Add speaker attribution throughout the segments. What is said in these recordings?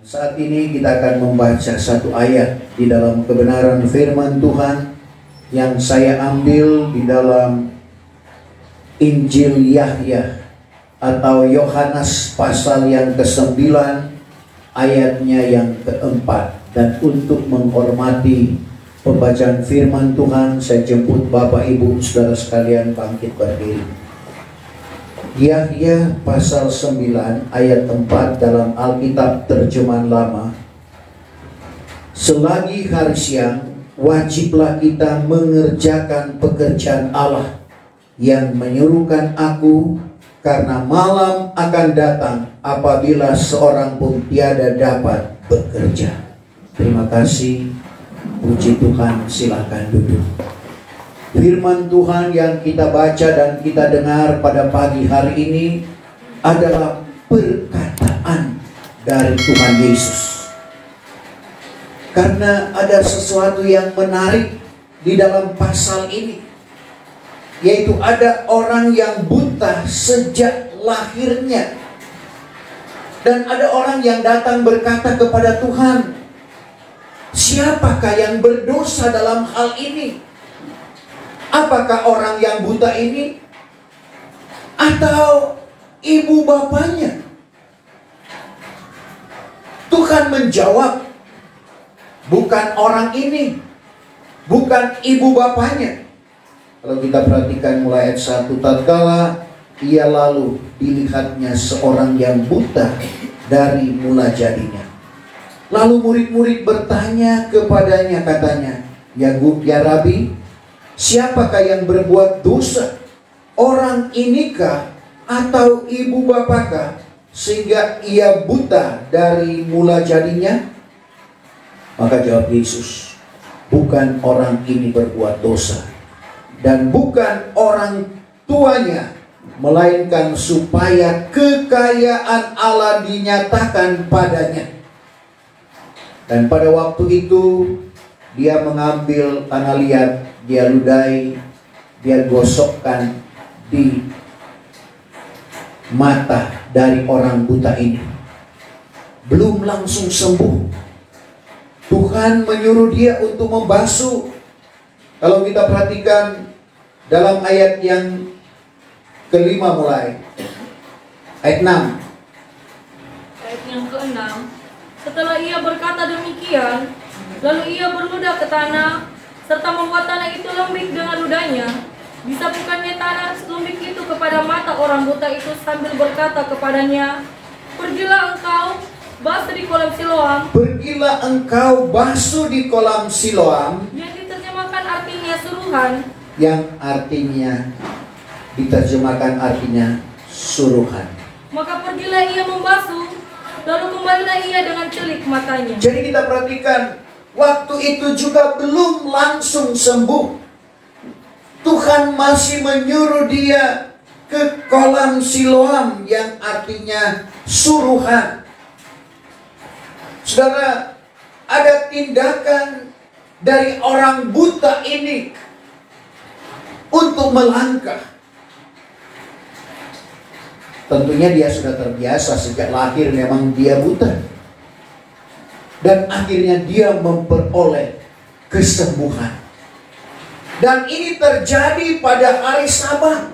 Speaker 1: Saat ini kita akan membaca satu ayat di dalam kebenaran firman Tuhan yang saya ambil di dalam Injil Yahya atau Yohanes pasal yang ke-9 ayatnya yang ke-4. Dan untuk menghormati pembacaan firman Tuhan, saya jemput Bapak Ibu Saudara sekalian bangkit berdiri. Yahya pasal 9 ayat 4 dalam Alkitab terjemahan lama. Selagi hari siang, wajiblah kita mengerjakan pekerjaan Allah yang menyuruhkan aku, karena malam akan datang apabila seorang pun tiada dapat bekerja. Terima kasih. Puji Tuhan, silakan duduk. Firman Tuhan yang kita baca dan kita dengar pada pagi hari ini adalah perkataan dari Tuhan Yesus. Karena ada sesuatu yang menarik di dalam pasal ini, yaitu ada orang yang buta sejak lahirnya. Dan ada orang yang datang berkata kepada Tuhan, siapakah yang berdosa dalam hal ini? Apakah orang yang buta ini atau ibu bapaknya? Tuhan menjawab, bukan orang ini, bukan ibu bapaknya. Kalau kita perhatikan mulai ayat 1, tatkala ia lalu dilihatnya seorang yang buta dari mula jadinya. Lalu murid-murid bertanya kepadanya, katanya, ya Rabi, siapakah yang berbuat dosa? Orang inikah atau ibu bapakah sehingga ia buta dari mula jadinya? Maka jawab Yesus, bukan orang ini berbuat dosa, dan bukan orang tuanya, melainkan supaya kekayaan Allah dinyatakan padanya. Dan pada waktu itu dia mengambil tanah liat, dia ludai, dia gosokkan di mata dari orang buta ini. Belum langsung sembuh, Tuhan menyuruh dia untuk membasuh. Kalau kita perhatikan dalam ayat yang ke-5 mulai, ayat 6.
Speaker 2: Ayat yang ke-6, setelah ia berkata demikian, lalu ia berludah ke tanah, serta membuat tanah itu lembik dengan ludahnya. Disapukannya tanah lembik itu kepada mata orang buta itu sambil berkata kepadanya, pergilah engkau basuh di kolam Siloam.
Speaker 1: Pergilah engkau basuh di kolam Siloam.
Speaker 2: Yang diterjemahkan artinya suruhan.
Speaker 1: Yang artinya diterjemahkan artinya suruhan.
Speaker 2: Maka pergilah ia membasuh, lalu kembalilah ia dengan celik matanya.
Speaker 1: Jadi kita perhatikan, waktu itu juga belum langsung sembuh, Tuhan masih menyuruh dia ke kolam Siloam yang artinya suruhan. Saudara, ada tindakan dari orang buta ini untuk melangkah. Tentunya dia sudah terbiasa sejak lahir, memang dia buta. Dan akhirnya dia memperoleh kesembuhan. Dan ini terjadi pada hari Sabat.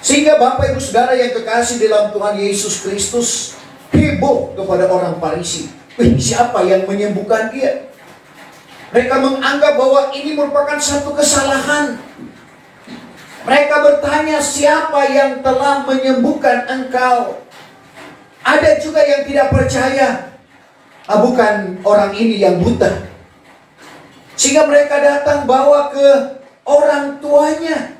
Speaker 1: Sehingga Bapak Ibu Saudara yang kekasih dalam Tuhan Yesus Kristus heboh kepada orang Farisi. Siapa yang menyembuhkan dia? Mereka menganggap bahwa ini merupakan satu kesalahan. Mereka bertanya, siapa yang telah menyembuhkan engkau? Ada juga yang tidak percaya, bukan orang ini yang buta. Sehingga mereka datang bawa ke orang tuanya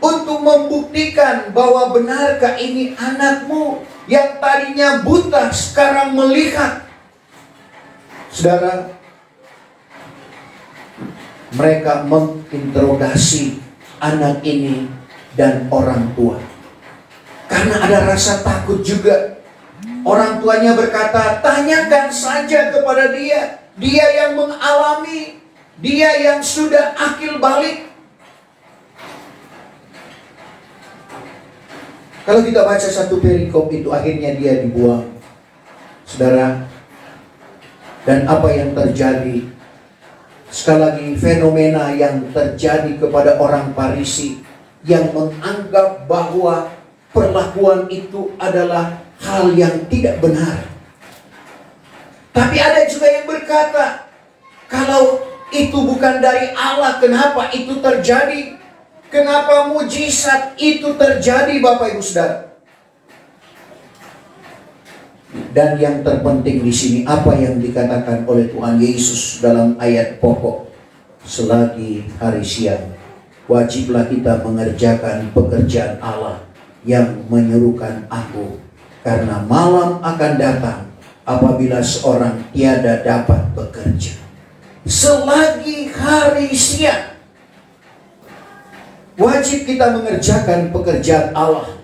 Speaker 1: untuk membuktikan bahwa benarkah ini anakmu yang tadinya buta sekarang melihat. Saudara, mereka menginterogasi anak ini dan orang tua. Karena ada rasa takut juga. Orang tuanya berkata, tanyakan saja kepada dia. Dia yang mengalami, dia yang sudah akil balik. Kalau kita baca satu perikop itu, akhirnya dia dibuang. Saudara, dan apa yang terjadi, sekali lagi fenomena yang terjadi kepada orang Farisi yang menganggap bahwa perlakuan itu adalah hal yang tidak benar. Tapi ada juga yang berkata, kalau itu bukan dari Allah, kenapa itu terjadi? Kenapa mujizat itu terjadi, Bapak Ibu Saudara? Dan yang terpenting di sini apa yang dikatakan oleh Tuhan Yesus dalam ayat pokok, selagi hari siang wajiblah kita mengerjakan pekerjaan Allah yang menyerukan aku, karena malam akan datang apabila seorang tiada dapat bekerja. Selagi hari siang wajib kita mengerjakan pekerjaan Allah,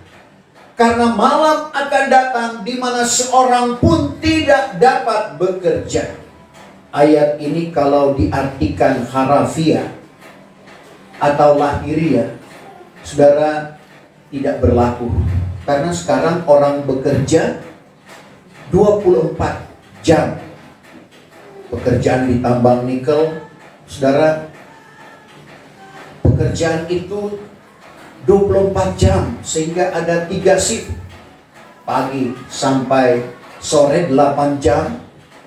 Speaker 1: karena malam akan datang di mana seorang pun tidak dapat bekerja. Ayat ini kalau diartikan harafiah atau lahiriah, saudara, tidak berlaku. Karena sekarang orang bekerja 24 jam. Pekerjaan di tambang nikel, saudara, pekerjaan itu 24 jam, sehingga ada 3 shift. Pagi sampai sore 8 jam,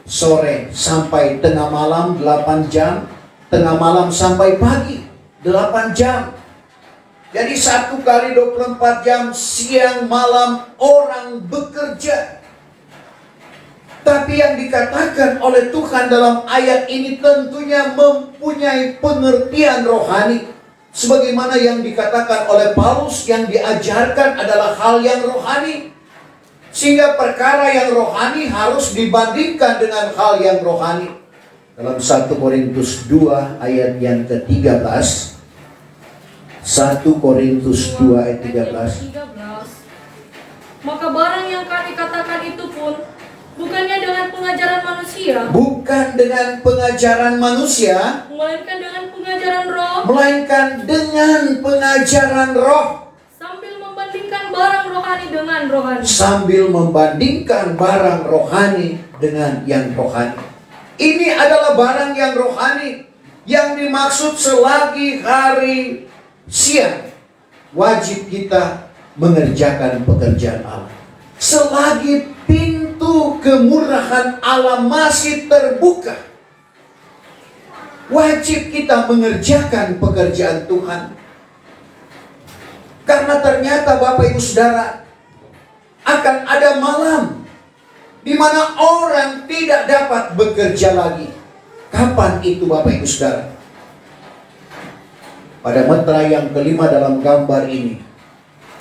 Speaker 1: sore sampai tengah malam 8 jam, tengah malam sampai pagi 8 jam. Jadi 1 kali 24 jam, siang malam orang bekerja. Tapi yang dikatakan oleh Tuhan dalam ayat ini tentunya mempunyai pengertian rohani. Sebagaimana yang dikatakan oleh Paulus, yang diajarkan adalah hal yang rohani. Sehingga perkara yang rohani harus dibandingkan dengan hal yang rohani. Dalam 1 Korintus 2 ayat yang ke-13. 1 Korintus 2 ayat 13.
Speaker 2: Maka barang yang kami katakan itu pun bukannya dengan pengajaran manusia,
Speaker 1: bukan dengan pengajaran manusia,
Speaker 2: melainkan dengan pengajaran roh,
Speaker 1: melainkan dengan pengajaran roh.
Speaker 2: Sambil membandingkan barang rohani dengan rohani.
Speaker 1: Sambil membandingkan barang rohani dengan yang rohani. Ini adalah barang yang rohani yang dimaksud selagi hari siang wajib kita mengerjakan pekerjaan Allah. Selagi pintu kemurahan Allah masih terbuka, wajib kita mengerjakan pekerjaan Tuhan. Karena ternyata Bapak Ibu Saudara, akan ada malam di mana orang tidak dapat bekerja lagi. Kapan itu Bapak Ibu Saudara? Pada metra yang kelima dalam gambar ini,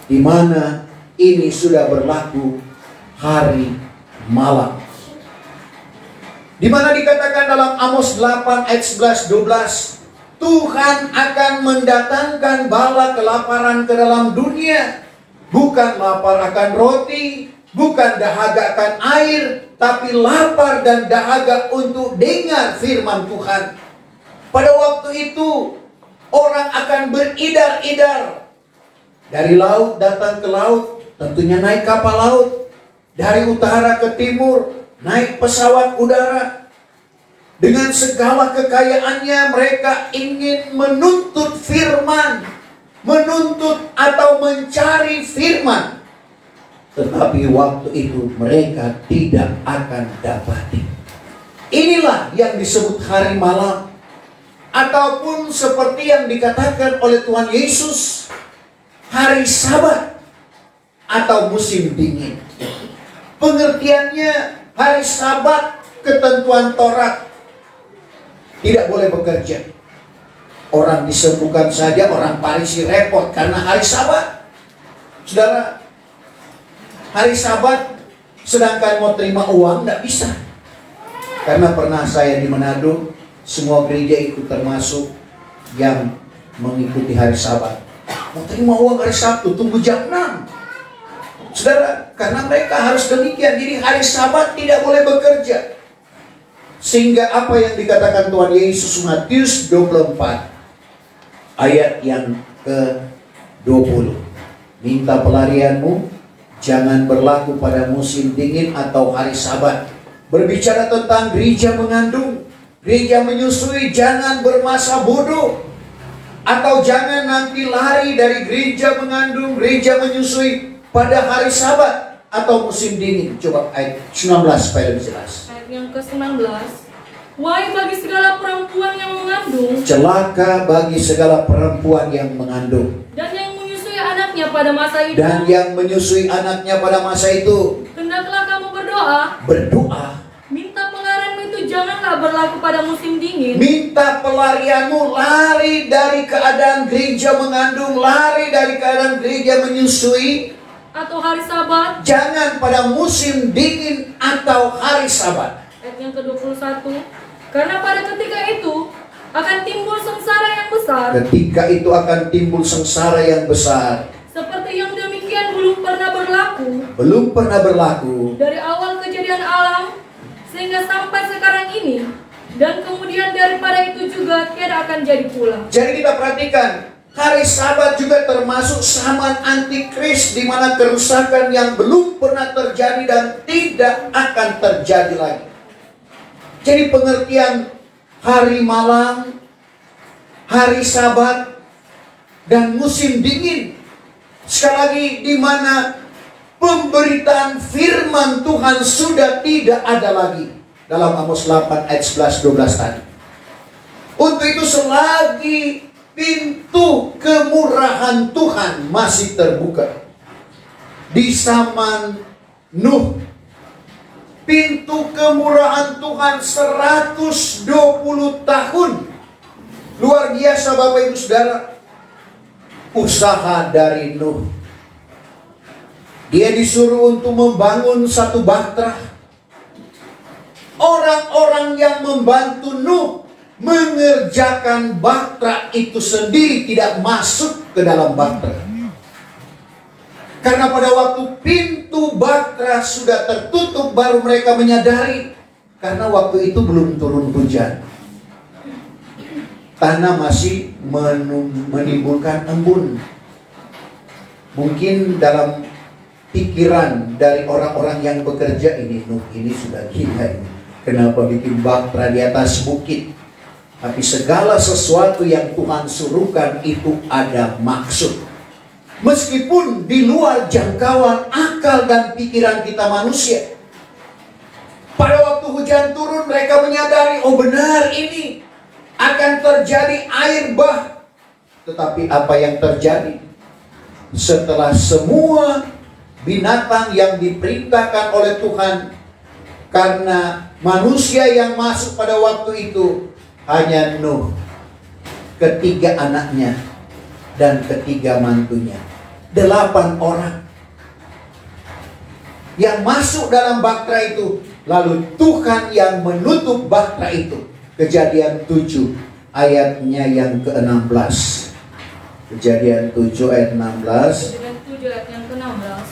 Speaker 1: di mana ini sudah berlaku hari malam. Di mana dikatakan dalam Amos 8 ayat 11-12, Tuhan akan mendatangkan bala kelaparan ke dalam dunia. Bukan lapar akan roti, bukan dahaga akan air, tapi lapar dan dahaga untuk dengar firman Tuhan. Pada waktu itu orang akan beridar-idar. Dari laut datang ke laut, tentunya naik kapal laut. Dari utara ke timur, naik pesawat udara. Dengan segala kekayaannya mereka ingin menuntut firman, menuntut atau mencari firman. Tetapi waktu itu mereka tidak akan dapati. Inilah yang disebut hari malam. Ataupun seperti yang dikatakan oleh Tuhan Yesus, hari Sabat atau musim dingin. Pengertiannya hari Sabat, ketentuan Taurat, tidak boleh bekerja. Orang disembuhkan saja, orang Farisi repot karena hari Sabat. Saudara, hari Sabat sedangkan mau terima uang tidak bisa. Karena pernah saya di Manado, semua gereja ikut termasuk yang mengikuti hari Sabat. Mau terima uang hari Sabtu, tunggu jam 6. Saudara, karena mereka harus demikian. Jadi hari Sabat tidak boleh bekerja. Sehingga apa yang dikatakan Tuhan Yesus Matius 24 ayat yang ke-20. Minta pelarianmu jangan berlaku pada musim dingin atau hari Sabat. berbicara tentang gereja mengandung, gereja menyusui. Jangan bermasa bodoh, atau jangan nanti lari dari gereja mengandung, gereja menyusui pada hari Sabat atau musim dingin. Coba ayat 19 supaya lebih jelas.
Speaker 2: Ayat yang ke-19. Wahai bagi segala perempuan yang mengandung,
Speaker 1: celaka bagi segala perempuan yang mengandung
Speaker 2: dan yang menyusui anaknya pada masa itu,
Speaker 1: dan yang menyusui anaknya pada masa itu.
Speaker 2: hendaklah kamu berdoa, minta pelarianmu itu janganlah berlaku pada musim dingin.
Speaker 1: Minta pelarianmu, lari dari keadaan gereja mengandung, lari dari keadaan gereja menyusui,
Speaker 2: atau hari Sabat.
Speaker 1: jangan pada musim dingin atau hari Sabat.
Speaker 2: Ayat yang ke-21. Karena pada ketika itu akan timbul sengsara yang besar.
Speaker 1: Ketika itu akan timbul sengsara yang besar.
Speaker 2: Seperti yang demikian belum pernah berlaku dari awal kejadian alam sehingga sampai sekarang ini, dan kemudian daripada itu juga tiada akan jadi pula.
Speaker 1: Jadi kita perhatikan, hari Sabat juga termasuk zaman antikris, di mana kerusakan yang belum pernah terjadi dan tidak akan terjadi lagi. Jadi pengertian hari malam, hari Sabat, dan musim dingin, sekali lagi, di mana pemberitaan firman Tuhan sudah tidak ada lagi dalam Amos 8 ayat 11-12 tadi. Untuk itu selagi pintu kemurahan Tuhan masih terbuka di zaman Nuh, pintu kemurahan Tuhan 120 tahun. Luar biasa Bapak Ibu Saudara, usaha dari Nuh. Dia disuruh untuk membangun satu bahtera. Orang-orang yang membantu Nuh mengerjakan bahtera itu sendiri tidak masuk ke dalam bahtera. Karena pada waktu pintu bahtera sudah tertutup, baru mereka menyadari. Karena waktu itu belum turun hujan, tanah masih menimbulkan embun. Mungkin dalam pikiran dari orang-orang yang bekerja, ini Nuh ini sudah gila ini. Kenapa bikin bahtera di atas bukit? Tapi segala sesuatu yang Tuhan suruhkan itu ada maksud. Meskipun di luar jangkauan akal dan pikiran kita manusia. Pada waktu hujan turun, mereka menyadari, oh benar ini akan terjadi air bah. Tetapi apa yang terjadi? Setelah semua binatang yang diperintahkan oleh Tuhan, karena manusia yang masuk pada waktu itu hanya Nuh, ketiga anaknya, dan ketiga mantunya. 8 orang yang masuk dalam bahtera itu. Lalu Tuhan yang menutup bahtera itu. Kejadian 7 ayatnya yang ke-16. Kejadian 7 ayat 16.
Speaker 2: Kejadian 7 ayat yang ke-16.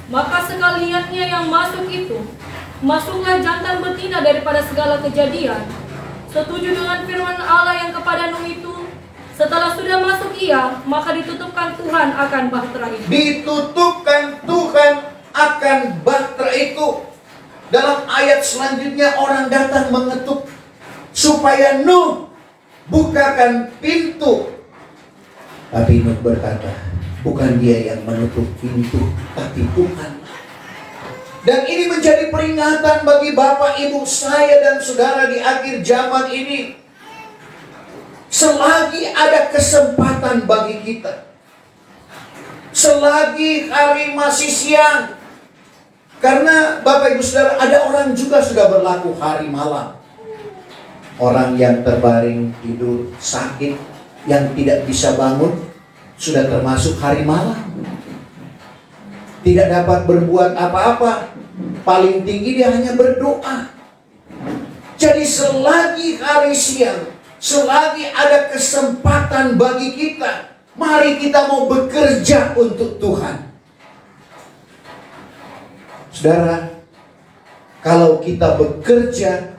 Speaker 2: Maka sekaliannya yang masuk itu, masuklah jantan betina daripada segala kejadian, setuju dengan firman Allah yang kepada Nuh itu. Setelah sudah masuk ia, maka ditutupkan Tuhan akan bahtera itu.
Speaker 1: Ditutupkan Tuhan akan bahtera itu. Dalam ayat selanjutnya orang datang mengetuk supaya Nuh bukakan pintu. Tapi Nuh berkata, bukan dia yang menutup pintu, tapi Tuhan. Dan ini menjadi peringatan bagi Bapak, Ibu, saya dan saudara di akhir zaman ini. Selagi ada kesempatan bagi kita, selagi hari masih siang. Karena Bapak Ibu Saudara, ada orang juga sudah berlaku hari malam. Orang yang terbaring tidur sakit, yang tidak bisa bangun, sudah termasuk hari malam. Tidak dapat berbuat apa-apa, paling tinggi dia hanya berdoa. Jadi selagi hari siang, selagi ada kesempatan bagi kita, mari kita mau bekerja untuk Tuhan. Saudara, kalau kita bekerja,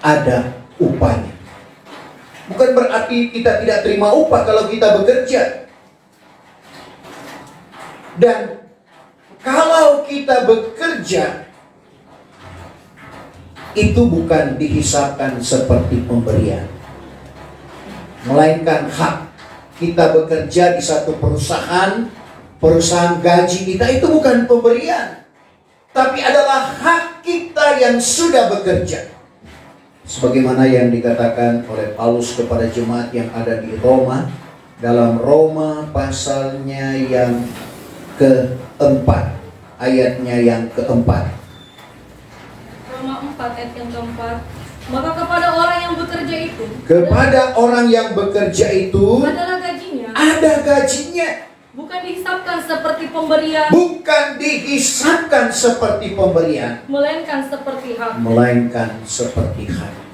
Speaker 1: ada upahnya. Bukan berarti kita tidak terima upah kalau kita bekerja. Dan kalau kita bekerja, itu bukan dihisapkan seperti pemberian, melainkan hak. Kita bekerja di satu perusahaan gaji kita itu bukan pemberian, tapi adalah hak kita yang sudah bekerja. Sebagaimana yang dikatakan oleh Paulus kepada jemaat yang ada di Roma, dalam Roma pasalnya yang keempat, ayatnya yang keempat.
Speaker 2: Roma 4 ayat yang keempat. Maka kepada orang yang bekerja itu, adalah gajinya,
Speaker 1: ada gajinya.
Speaker 2: bukan dihisapkan seperti pemberian, melainkan seperti hak.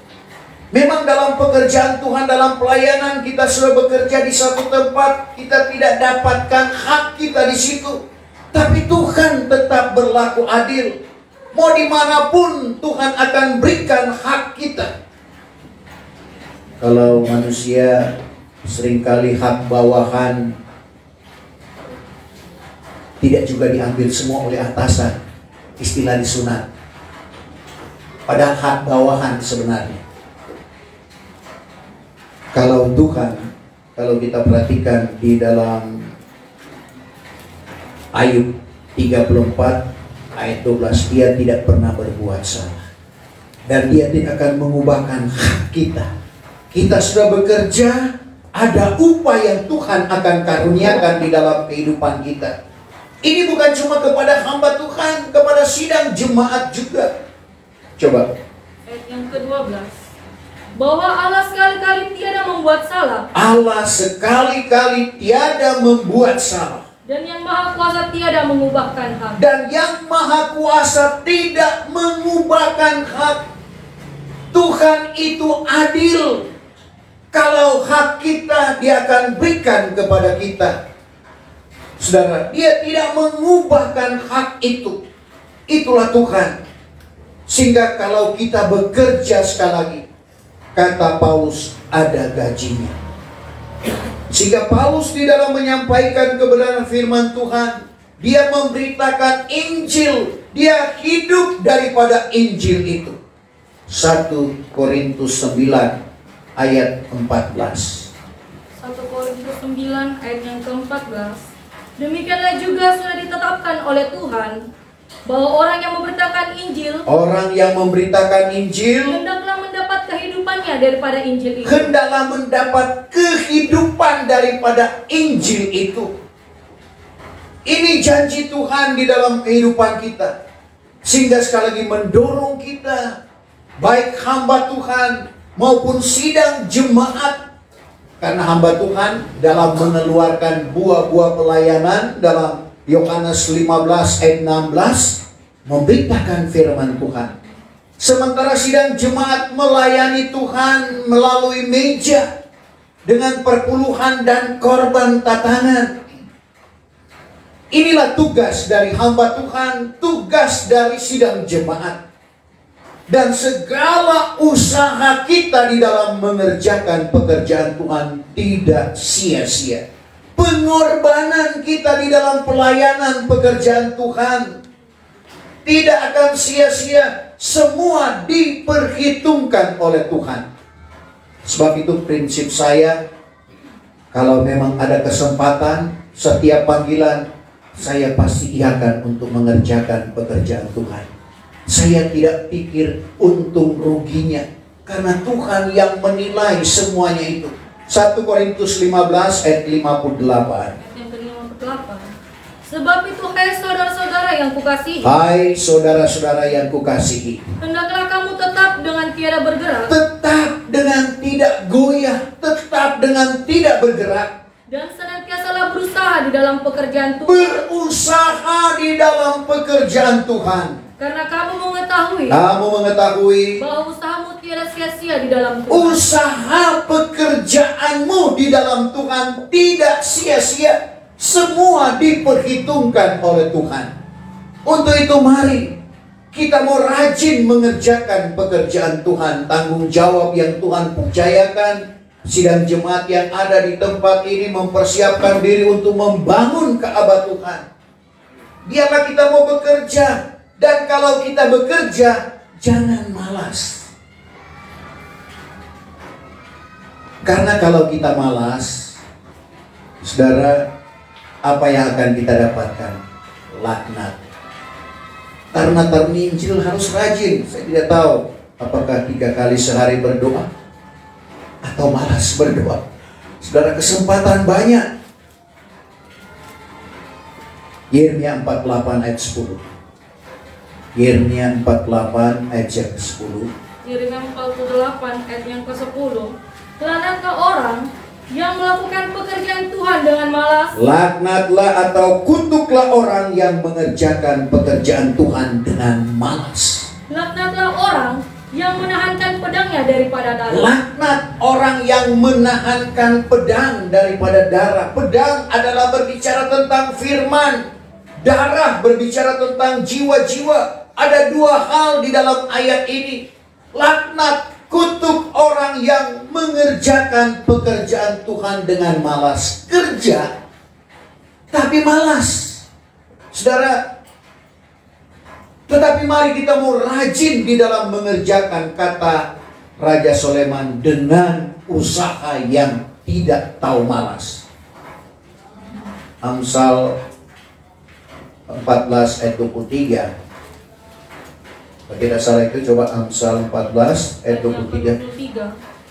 Speaker 1: Memang dalam pekerjaan Tuhan, dalam pelayanan kita sudah bekerja di satu tempat, kita tidak dapatkan hak kita di situ. Tapi Tuhan tetap berlaku adil. Mau dimanapun Tuhan akan berikan hak kita. Kalau manusia seringkali hak bawahan tidak juga diambil semua oleh atasan, istilah disunat. Padahal hak bawahan sebenarnya. Kalau Tuhan, kalau kita perhatikan di dalam Ayub 34 ayat 12, dia tidak pernah berbuat salah. Dan dia tidak akan mengubahkan hak kita. Kita sudah bekerja, ada upah yang Tuhan akan karuniakan di dalam kehidupan kita. Ini bukan cuma kepada hamba Tuhan, kepada sidang jemaat juga. Coba.
Speaker 2: Ayat yang ke-12. Bahwa Allah sekali-kali tiada membuat salah.
Speaker 1: Allah sekali-kali tiada membuat salah.
Speaker 2: Dan yang Maha Kuasa tiada mengubahkan hak.
Speaker 1: Dan yang Maha Kuasa tidak mengubahkan hak. Tuhan itu adil. Kalau hak kita, dia akan berikan kepada kita. Saudara, dia tidak mengubahkan hak itu. Itulah Tuhan. Sehingga kalau kita bekerja sekali lagi, kata Paulus, ada gajinya. Sehingga Paulus di dalam menyampaikan kebenaran firman Tuhan, dia memberitakan Injil. Dia hidup daripada Injil itu. 1 Korintus 9 ayat 14.
Speaker 2: 1 Korintus 9 ayat yang ke-14. Demikianlah juga sudah ditetapkan oleh Tuhan bahwa orang yang memberitakan Injil, hendaklah mendapat kehidupannya daripada Injil itu.
Speaker 1: Hendaklah mendapat kehidupan daripada Injil itu. Ini janji Tuhan di dalam kehidupan kita. Sehingga sekali lagi mendorong kita, baik hamba Tuhan maupun sidang jemaat. Karena hamba Tuhan dalam mengeluarkan buah-buah pelayanan dalam Yohanes 15 ayat 16 memberitakan firman Tuhan. Sementara sidang jemaat melayani Tuhan melalui meja dengan perpuluhan dan korban tatangan. Inilah tugas dari hamba Tuhan, tugas dari sidang jemaat. Dan segala usaha kita di dalam mengerjakan pekerjaan Tuhan tidak sia-sia. Pengorbanan kita di dalam pelayanan pekerjaan Tuhan tidak akan sia-sia. Semua diperhitungkan oleh Tuhan. Sebab itu prinsip saya, kalau memang ada kesempatan, setiap panggilan, saya pasti iakan untuk mengerjakan pekerjaan Tuhan. Saya tidak pikir untung ruginya, karena Tuhan yang menilai semuanya itu. 1 Korintus 15 ayat 58.
Speaker 2: Yang ke-58. Sebab itu hai saudara-saudara yang kukasihi.
Speaker 1: Hai saudara-saudara yang kukasihi.
Speaker 2: Hendaklah kamu tetap dengan tiada bergerak.
Speaker 1: Tetap dengan tidak goyah, tetap dengan tidak bergerak.
Speaker 2: Dan senantiasalah berusaha di dalam pekerjaan Tuhan.
Speaker 1: Berusaha di dalam pekerjaan Tuhan.
Speaker 2: Karena kamu mengetahui
Speaker 1: bahwa
Speaker 2: usahamu tiada sia-sia di dalam Tuhan.
Speaker 1: Usaha pekerjaanmu di dalam Tuhan tidak sia-sia. Semua diperhitungkan oleh Tuhan. Untuk itu mari kita mau rajin mengerjakan pekerjaan Tuhan. Tanggung jawab yang Tuhan percayakan. Sidang jemaat yang ada di tempat ini mempersiapkan diri untuk membangun Ka'bah Tuhan. Biarlah kita mau bekerja. Dan kalau kita bekerja, jangan malas. Karena kalau kita malas, saudara, apa yang akan kita dapatkan? Laknat. Karena terminjil harus rajin. Saya tidak tahu apakah 3 kali sehari berdoa atau malas berdoa. Saudara, kesempatan banyak. Yeremia 48 ayat 10. Yeremia 48 ayat yang ke-10.
Speaker 2: Yeremia 48 ayat yang ke-10. Laknatkah orang yang melakukan pekerjaan Tuhan dengan malas?
Speaker 1: Laknatlah atau kutuklah orang yang mengerjakan pekerjaan Tuhan dengan malas.
Speaker 2: Laknatlah orang yang menahankan pedangnya daripada darah.
Speaker 1: Laknat orang yang menahankan pedang daripada darah. Pedang adalah berbicara tentang firman. Darah berbicara tentang jiwa-jiwa. Ada 2 hal di dalam ayat ini. Laknat, kutuk orang yang mengerjakan pekerjaan Tuhan dengan malas. Kerja, tapi malas. Saudara, tetapi mari kita mau rajin di dalam mengerjakan, kata Raja Soleman, dengan usaha yang tidak tahu malas. Amsal 14 ayat 23. Kalau tidak salah itu, coba Amsal 14 ayat 23.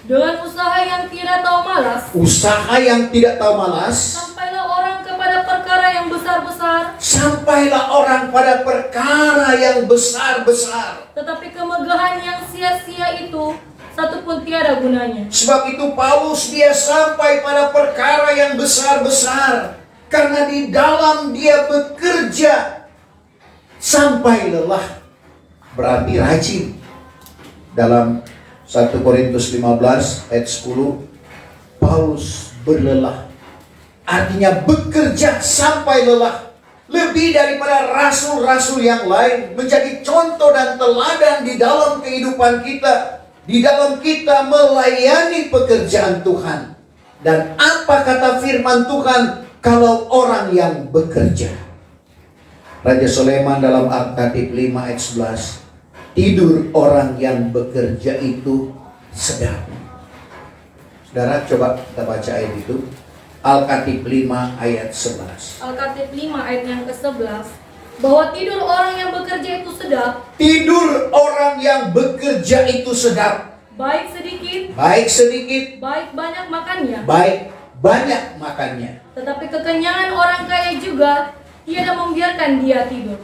Speaker 2: Dengan usaha yang tidak tahu malas,
Speaker 1: Usaha yang tidak tahu malas,
Speaker 2: sampailah orang kepada perkara yang besar-besar,
Speaker 1: sampailah orang pada perkara yang besar-besar.
Speaker 2: tetapi kemegahan yang sia-sia itu satu pun tiada gunanya.
Speaker 1: Sebab itu Paulus dia sampai pada perkara yang besar-besar, karena di dalam dia bekerja sampai lelah. Berarti rajin. Dalam 1 Korintus 15 ayat 10, Paulus berlelah. Artinya bekerja sampai lelah. Lebih daripada rasul-rasul yang lain, menjadi contoh dan teladan di dalam kehidupan kita. Di dalam kita melayani pekerjaan Tuhan. Dan apa kata firman Tuhan? Kalau orang yang bekerja. Raja Soleman dalam Al-Khatib 5 ayat 11. Tidur orang yang bekerja itu sedap. Saudara, coba kita baca ayat itu. Al-Khatib 5 ayat 11.
Speaker 2: Al-Khatib 5 ayat yang ke-11. Bahwa tidur orang yang bekerja itu sedap.
Speaker 1: Tidur orang yang bekerja itu sedap.
Speaker 2: Baik sedikit,
Speaker 1: Baik sedikit,
Speaker 2: baik banyak makannya.
Speaker 1: baik banyak makannya.
Speaker 2: Tetapi kekenyangan orang kaya juga tiada membiarkan dia tidur.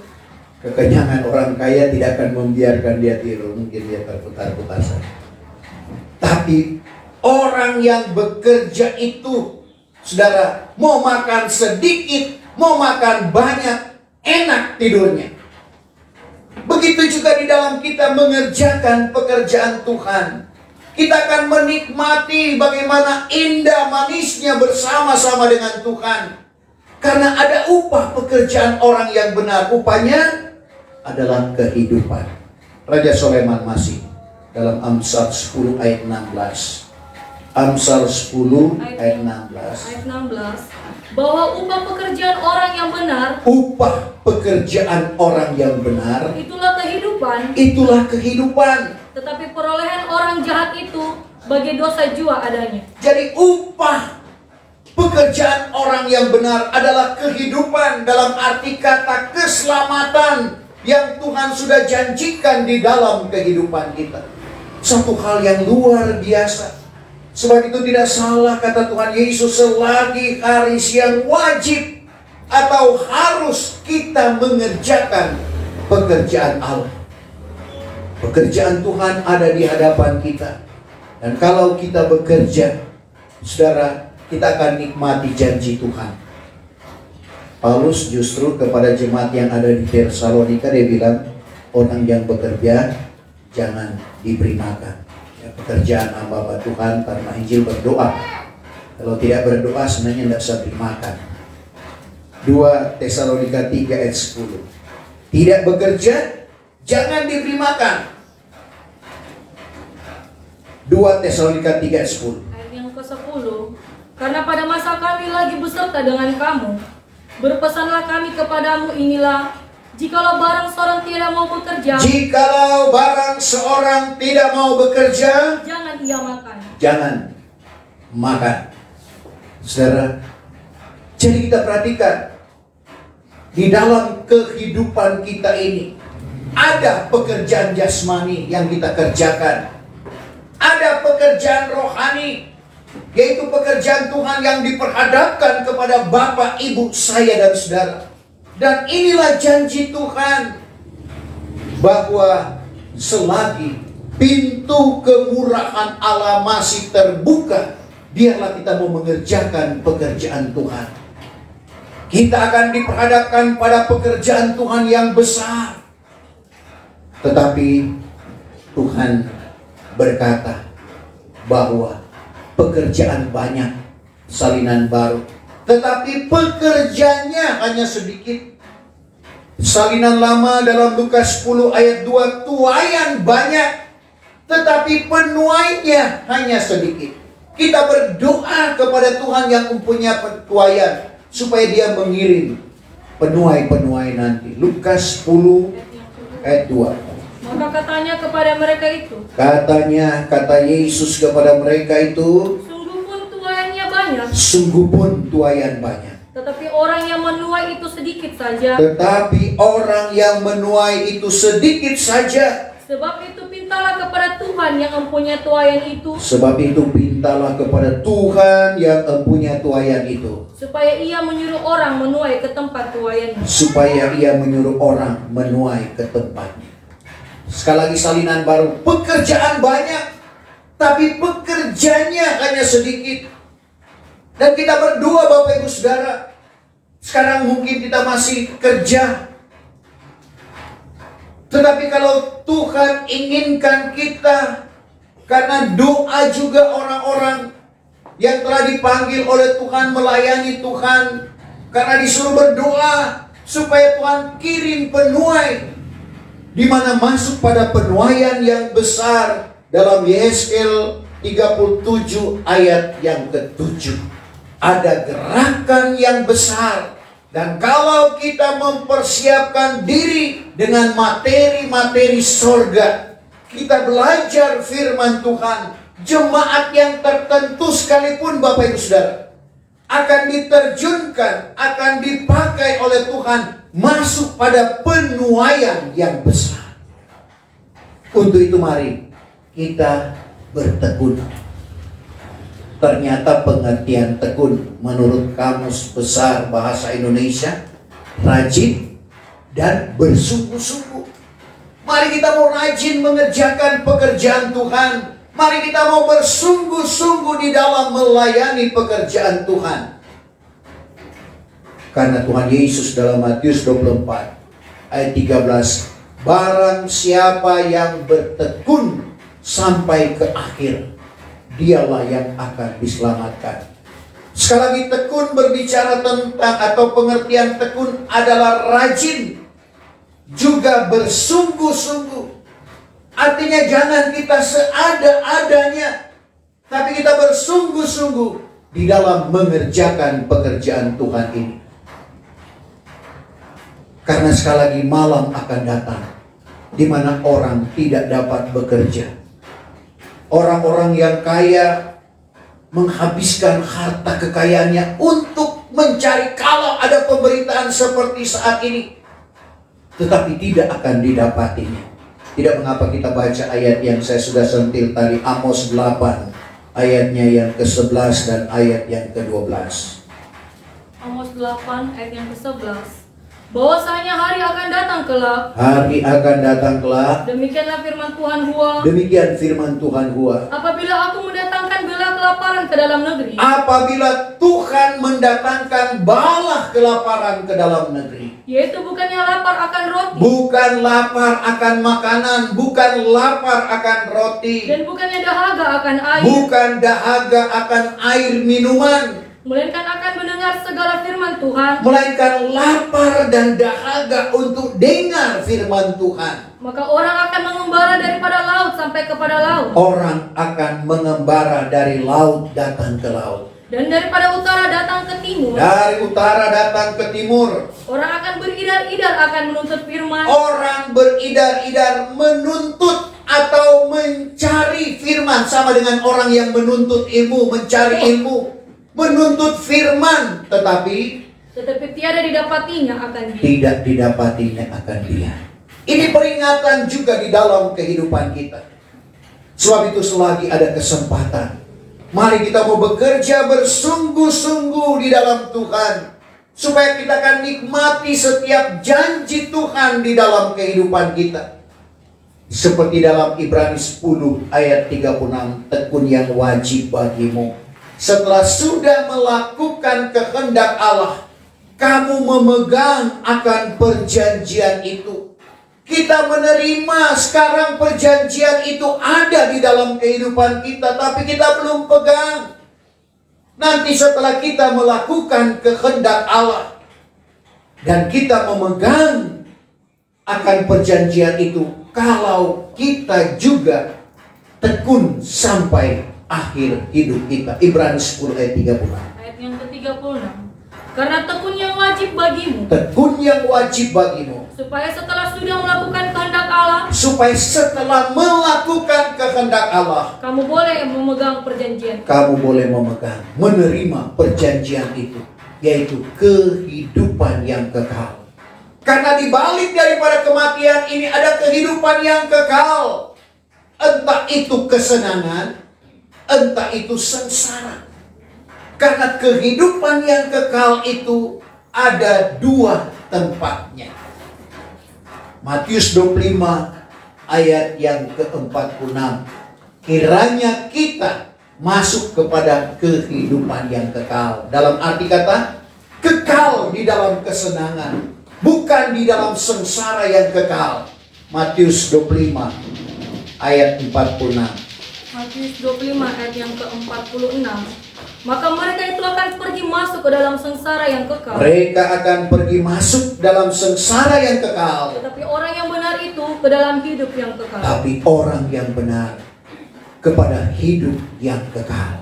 Speaker 1: Kekenyangan orang kaya tidak akan membiarkan dia tidur. Mungkin dia terputar-putar saja. Tapi orang yang bekerja itu, saudara, mau makan sedikit, mau makan banyak, enak tidurnya. Begitu juga di dalam kita mengerjakan pekerjaan Tuhan. Kita akan menikmati bagaimana indah manisnya bersama-sama dengan Tuhan. Karena ada upah pekerjaan orang yang benar. Upahnya adalah kehidupan. Raja Soleman masih dalam Amsal 10 ayat 16. Amsal 10 ayat 16.
Speaker 2: Ayat 16. Bahwa upah pekerjaan orang yang benar,
Speaker 1: Upah pekerjaan orang yang benar,
Speaker 2: itulah kehidupan.
Speaker 1: itulah kehidupan.
Speaker 2: Tetapi perolehan orang jahat itu bagi dosa jua adanya.
Speaker 1: Jadi upah pekerjaan orang yang benar adalah kehidupan, dalam arti kata keselamatan yang Tuhan sudah janjikan di dalam kehidupan kita. Satu hal yang luar biasa. Sebab itu tidak salah kata Tuhan Yesus, selagi hari siang wajib atau harus kita mengerjakan pekerjaan Allah. Pekerjaan Tuhan ada di hadapan kita. Dan kalau kita bekerja, saudara, kita akan nikmati janji Tuhan. Paulus justru kepada jemaat yang ada di Tesalonika dia bilang, orang yang bekerja jangan diberi makan. Ya, pekerjaan hamba Tuhan karena Injil berdoa. Kalau tidak berdoa sebenarnya tidak bisa diberi makan. 2 Tesalonika 3 ayat 10. Tidak bekerja jangan diberi makan. 2 Tesalonika 3 ayat 10.
Speaker 2: Ayat yang ke-10. Karena pada masa kami lagi beserta dengan kamu, berpesanlah kami kepadamu inilah, jikalau barang seorang tidak mau bekerja,
Speaker 1: Jikalau barang seorang tidak mau bekerja,
Speaker 2: jangan ia makan.
Speaker 1: jangan makan. Saudara, jadi kita perhatikan di dalam kehidupan kita ini ada pekerjaan jasmani yang kita kerjakan, ada pekerjaan rohani, yaitu pekerjaan Tuhan yang diperhadapkan kepada Bapak, Ibu, saya dan saudara. Dan inilah janji Tuhan, bahwa selagi pintu kemurahan Allah masih terbuka, biarlah kita mau mengerjakan pekerjaan Tuhan. Kita akan diperhadapkan pada pekerjaan Tuhan yang besar. Tetapi Tuhan berkata bahwa pekerjaan banyak, salinan baru, tetapi pekerjanya hanya sedikit. Salinan lama dalam Lukas 10 ayat 2, tuaian banyak, tetapi penuainya hanya sedikit. Kita berdoa kepada Tuhan yang mempunyai tuaian, supaya dia mengirim penuai-penuai nanti. Lukas 10 ayat 2.
Speaker 2: Maka katanya kepada mereka itu,
Speaker 1: Kata Yesus kepada mereka itu,
Speaker 2: sungguh pun tuaiannya banyak,
Speaker 1: sungguh pun tuaian banyak,
Speaker 2: tetapi orang yang menuai itu sedikit saja.
Speaker 1: tetapi orang yang menuai itu sedikit saja.
Speaker 2: Sebab itu pintalah kepada Tuhan yang mempunyai tuaian itu,
Speaker 1: Sebab itu pintalah kepada Tuhan yang mempunyai tuaian itu,
Speaker 2: supaya ia menyuruh orang menuai ke tempat tuaiannya.
Speaker 1: supaya ia menyuruh orang menuai ke tempatnya. Sekali lagi salinan baru, pekerjaan banyak, tapi pekerjanya hanya sedikit. Dan kita berdoa Bapak Ibu Saudara, sekarang mungkin kita masih kerja, tetapi kalau Tuhan inginkan kita, karena doa juga orang-orang yang telah dipanggil oleh Tuhan melayani Tuhan, karena disuruh berdoa supaya Tuhan kirim penuai, di mana masuk pada penuaian yang besar dalam Yeskel 37 ayat yang ke-7. Ada gerakan yang besar. Dan kalau kita mempersiapkan diri dengan materi-materi sorga, kita belajar firman Tuhan, jemaat yang tertentu sekalipun Bapak Ibu Saudara akan diterjunkan, akan dipakai oleh Tuhan masuk pada penuaian yang besar. Untuk itu mari kita bertekun. Ternyata pengertian tekun menurut Kamus Besar Bahasa Indonesia, rajin dan bersungguh-sungguh. Mari kita mau rajin mengerjakan pekerjaan Tuhan. Mari kita mau bersungguh-sungguh di dalam melayani pekerjaan Tuhan. Karena Tuhan Yesus dalam Matius 24 ayat 13, barang siapa yang bertekun sampai ke akhir, dialah yang akan diselamatkan. Sekali lagi, tekun berbicara tentang, atau pengertian tekun adalah rajin, juga bersungguh-sungguh. Artinya jangan kita seada-adanya, tapi kita bersungguh-sungguh di dalam mengerjakan pekerjaan Tuhan ini. Karena sekali lagi malam akan datang, di mana orang tidak dapat bekerja. Orang-orang yang kaya menghabiskan harta kekayaannya untuk mencari, kalau ada pemberitaan seperti saat ini, tetapi tidak akan didapatinya. Tidak mengapa kita baca ayat yang saya sudah sentil tadi, Amos 8 ayatnya yang ke-11 dan ayat yang ke-12.
Speaker 2: Amos 8 ayat yang ke-11. Bahwasanya hari akan datang kelak.
Speaker 1: Hari akan datang kelak.
Speaker 2: Demikianlah firman Tuhan Hua.
Speaker 1: Demikian firman Tuhan Hua.
Speaker 2: Apabila aku mendatangkan bala kelaparan ke dalam negeri.
Speaker 1: Apabila Tuhan mendatangkan bala kelaparan ke dalam negeri.
Speaker 2: Yaitu bukannya lapar akan roti.
Speaker 1: Bukan lapar akan makanan. Bukan lapar akan roti.
Speaker 2: Dan bukannya dahaga akan air.
Speaker 1: Bukan dahaga akan air minuman.
Speaker 2: Melainkan akan mendengar segala firman Tuhan.
Speaker 1: Melainkan lapar dan dahaga untuk dengar firman Tuhan.
Speaker 2: Maka orang akan mengembara daripada laut sampai kepada laut.
Speaker 1: Orang akan mengembara dari laut datang ke laut.
Speaker 2: Dan daripada utara datang ke timur.
Speaker 1: Dari utara datang ke timur.
Speaker 2: Orang akan beridar-idar akan menuntut firman.
Speaker 1: Orang beridar-idar menuntut atau mencari firman, sama dengan orang yang menuntut ilmu, mencari ilmu, menuntut firman, tetapi
Speaker 2: tiada didapatinya akan dia.
Speaker 1: tidak didapatinya akan dia. Ini peringatan juga di dalam kehidupan kita. Sebab itu selagi ada kesempatan, mari kita mau bekerja bersungguh-sungguh di dalam Tuhan, supaya kita akan nikmati setiap janji Tuhan di dalam kehidupan kita. Seperti dalam Ibrani 10 ayat 36, tekun yang wajib bagimu. Setelah sudah melakukan kehendak Allah, kamu memegang akan perjanjian itu. Kita menerima sekarang perjanjian itu ada di dalam kehidupan kita, tapi kita belum pegang. Nanti setelah kita melakukan kehendak Allah dan kita memegang akan perjanjian itu, kalau kita juga tekun sampai akhir hidup kita. Ibrani 10 ayat 36.
Speaker 2: Ayat yang ke-36. Karena tekun yang wajib bagimu.
Speaker 1: Tekun yang wajib bagimu.
Speaker 2: Supaya setelah sudah melakukan kehendak Allah.
Speaker 1: Supaya setelah melakukan kehendak Allah.
Speaker 2: Kamu boleh memegang perjanjian.
Speaker 1: Kamu boleh memegang, menerima perjanjian itu. Yaitu kehidupan yang kekal. Karena di balik daripada kematian ini ada kehidupan yang kekal. Entah itu kesenangan, entah itu sengsara. Karena kehidupan yang kekal itu ada dua tempatnya. Matius 25 ayat yang ke-46. Kiranya kita masuk kepada kehidupan yang kekal. Dalam arti kata, kekal di dalam kesenangan, bukan di dalam sengsara yang kekal. Matius 25 ayat 46.
Speaker 2: Matius 25 ayat yang ke-46. Maka mereka itu akan pergi masuk ke dalam sengsara yang kekal.
Speaker 1: Mereka akan pergi masuk dalam sengsara yang kekal.
Speaker 2: Tetapi orang yang benar itu ke dalam hidup yang kekal.
Speaker 1: Tapi orang yang benar kepada hidup yang kekal.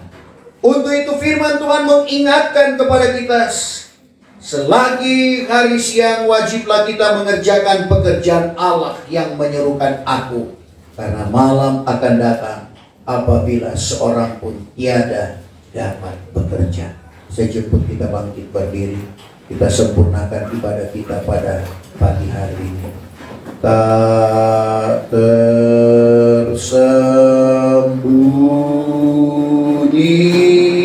Speaker 1: Untuk itu firman Tuhan mengingatkan kepada kita, selagi hari siang wajiblah kita mengerjakan pekerjaan Allah yang menyerukan aku. Karena malam akan datang apabila seorang pun tiada dapat bekerja. Saya jemput kita bangkit berdiri. Kita sempurnakan ibadah kita pada pagi hari ini. Tak tersembunyi